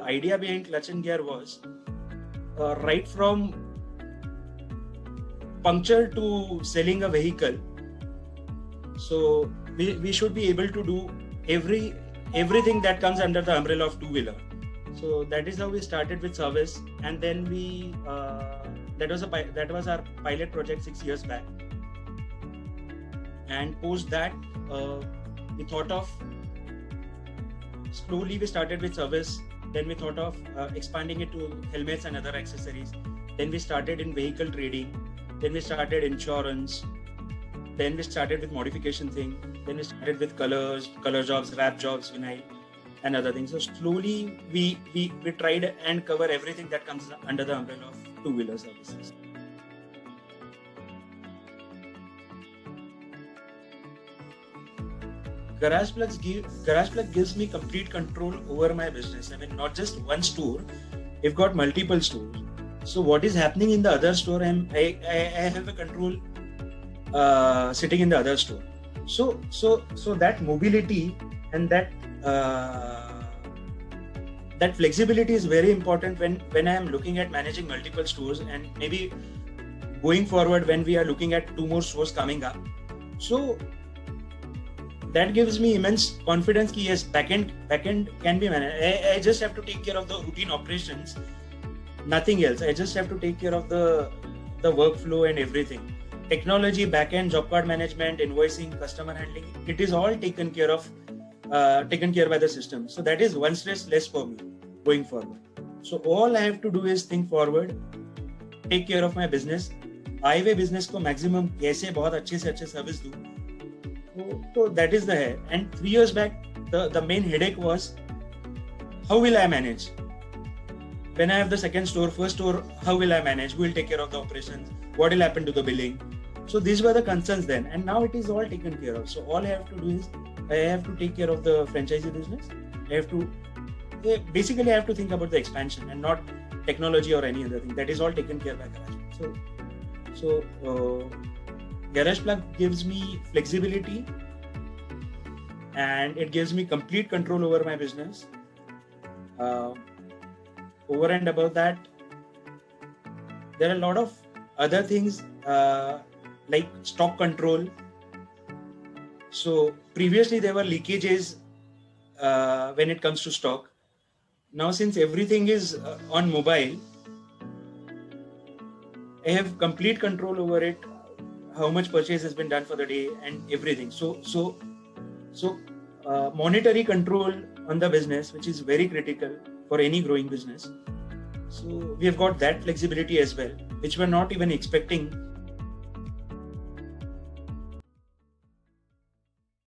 idea behind Clutch and Gear was right from puncture to selling a vehicle. So we should be able to do everything that comes under the umbrella of two-wheeler. So that is how we started with service, and then we that was our pilot project 6 years back. And post that, we thought of slowly. We started with service, then we thought of expanding it to helmets and other accessories. Then we started in vehicle trading. Then we started insurance. Then we started with modification thing. Then we started with color jobs, wrap jobs, vinyl, and other things. So slowly we tried and cover everything that comes under the umbrella of two-wheeler services. Garage Plug gives me complete control over my business. I mean, not just one store. We've got multiple stores. So what is happening in the other store, I have a control sitting in the other store. So that mobility and that flexibility is very important when I am looking at managing multiple stores, and maybe going forward when we are looking at 2 more stores coming up. So that gives me immense confidence that yes, backend can be managed. I just have to take care of the routine operations, nothing else. I just have to take care of the workflow and everything. Technology, backend, job card management, invoicing, customer handling, it is all taken care by the system. So that is one stress less for me going forward. So all I have to do is think forward, take care of my business, आए हुए business को maximum कैसे बहुत अच्छे से अच्छे service दूँ. So that is the head. And 3 years back, the main headache was, how will I manage? When I have the second store, first store, how will I manage? Who will take care of the operations? What will happen to the billing? So these were the concerns then, and now it is all taken care of. So all I have to do is, I have to take care of the franchisee business. I have to think about the expansion and not technology or any other thing. That is all taken care by Garage. So Garage Plug gives me flexibility, and it gives me complete control over my business. Over and above that, there are a lot of other things like stock control. So previously there were leakages when it comes to stock. Now since everything is on mobile, I have complete control over it, how much purchase has been done for the day and everything. So monetary control on the business, which is very critical for any growing business. So we have got that flexibility as well, which we're not even expecting